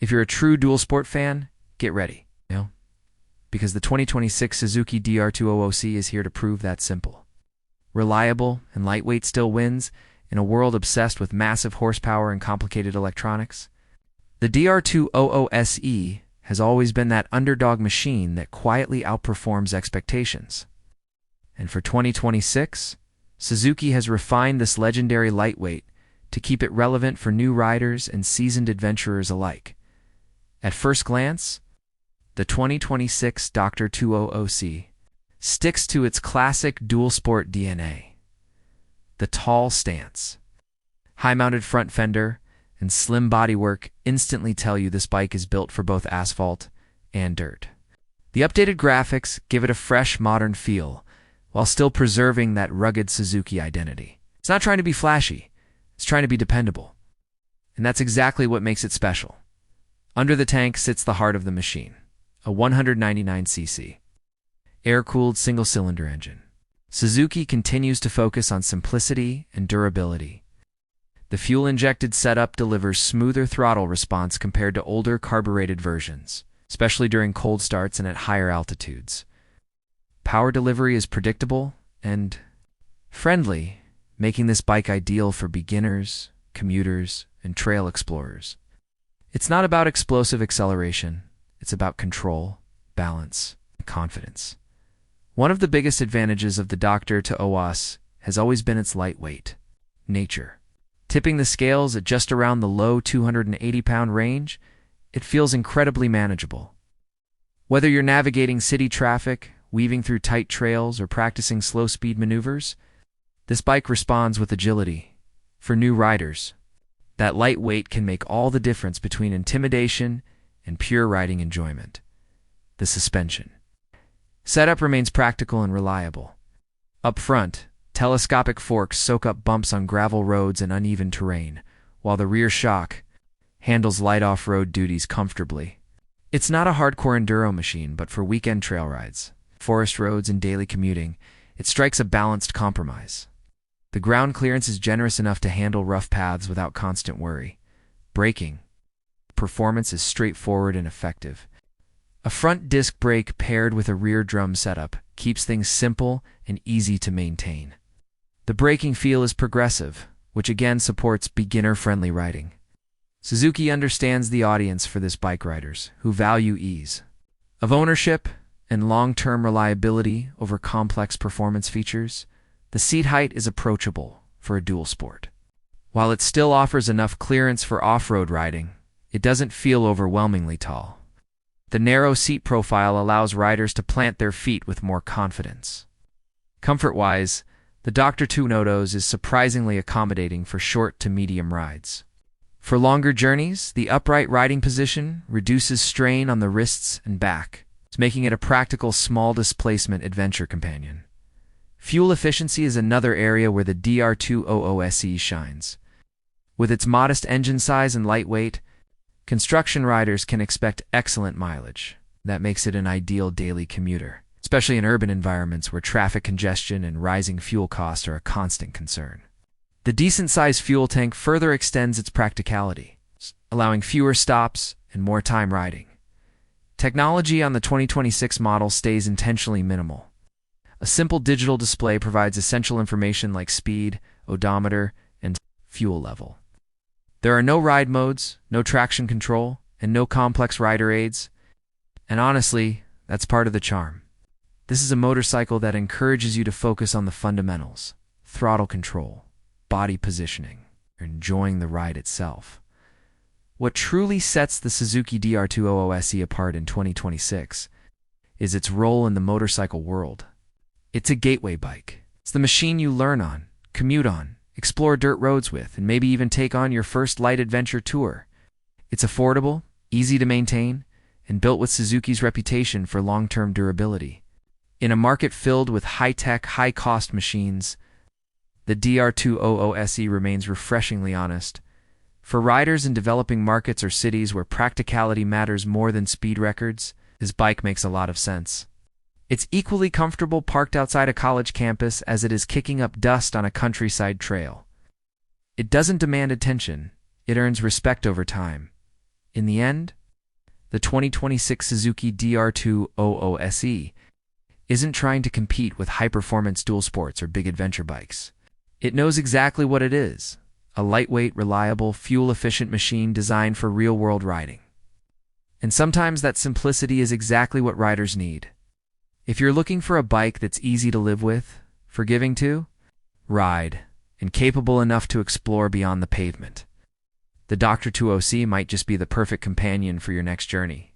If you're a true dual sport fan, get ready, because the 2026 Suzuki DR200C is here to prove that simple. Reliable and lightweight still wins in a world obsessed with massive horsepower and complicated electronics. The DR200SE has always been that underdog machine that quietly outperforms expectations. And for 2026, Suzuki has refined this legendary lightweight to keep it relevant for new riders and seasoned adventurers alike. At first glance, the 2026 Dr. 200C sticks to its classic dual sport DNA. The tall stance, high-mounted front fender, and slim bodywork instantly tell you this bike is built for both asphalt and dirt. The updated graphics give it a fresh, modern feel, while still preserving that rugged Suzuki identity. It's not trying to be flashy, it's trying to be dependable. And that's exactly what makes it special. Under the tank sits the heart of the machine, a 199cc, air-cooled single-cylinder engine. Suzuki continues to focus on simplicity and durability. The fuel-injected setup delivers smoother throttle response compared to older carbureted versions, especially during cold starts and at higher altitudes. Power delivery is predictable and friendly, making this bike ideal for beginners, commuters, and trail explorers. It's not about explosive acceleration, it's about control, balance, and confidence. One of the biggest advantages of the Dr. 200S has always been its lightweight nature. Tipping the scales at just around the low 280-pound range, it feels incredibly manageable. Whether you're navigating city traffic, weaving through tight trails, or practicing slow-speed maneuvers, this bike responds with agility. For new riders, that lightweight can make all the difference between intimidation and pure riding enjoyment. The suspension setup remains practical and reliable. Up front, telescopic forks soak up bumps on gravel roads and uneven terrain, while the rear shock handles light off-road duties comfortably. It's not a hardcore enduro machine, but for weekend trail rides, forest roads, and daily commuting, it strikes a balanced compromise. The ground clearance is generous enough to handle rough paths without constant worry. Braking performance is straightforward and effective. A front disc brake paired with a rear drum setup keeps things simple and easy to maintain. The braking feel is progressive, which again supports beginner-friendly riding. Suzuki understands the audience for this bike riders who value ease of ownership and long-term reliability over complex performance features. The seat height is approachable for a dual sport. While it still offers enough clearance for off-road riding, it doesn't feel overwhelmingly tall. The narrow seat profile allows riders to plant their feet with more confidence. Comfort-wise, the Dr. 200S is surprisingly accommodating for short to medium rides. For longer journeys, the upright riding position reduces strain on the wrists and back, making it a practical small displacement adventure companion. Fuel efficiency is another area where the DR200SE shines. With its modest engine size and lightweight, construction riders can expect excellent mileage. That makes it an ideal daily commuter, especially in urban environments where traffic congestion and rising fuel costs are a constant concern. The decent-sized fuel tank further extends its practicality, allowing fewer stops and more time riding. Technology on the 2026 model stays intentionally minimal. A simple digital display provides essential information like speed, odometer, and fuel level. There are no ride modes, no traction control, and no complex rider aids. And honestly, that's part of the charm. This is a motorcycle that encourages you to focus on the fundamentals: throttle control, body positioning, or enjoying the ride itself. What truly sets the Suzuki DR200SE apart in 2026 is its role in the motorcycle world. It's a gateway bike. It's the machine you learn on, commute on, explore dirt roads with, and maybe even take on your first light adventure tour. It's affordable, easy to maintain, and built with Suzuki's reputation for long-term durability. In a market filled with high-tech, high-cost machines, the DR200SE remains refreshingly honest. For riders in developing markets or cities where practicality matters more than speed records, this bike makes a lot of sense. It's equally comfortable parked outside a college campus as it is kicking up dust on a countryside trail. It doesn't demand attention, it earns respect over time. In the end, the 2026 Suzuki DR200 SE isn't trying to compete with high-performance dual sports or big adventure bikes. It knows exactly what it is: a lightweight, reliable, fuel-efficient machine designed for real-world riding. And sometimes that simplicity is exactly what riders need. If you're looking for a bike that's easy to live with, forgiving to ride, and capable enough to explore beyond the pavement, the Dr. 20C might just be the perfect companion for your next journey.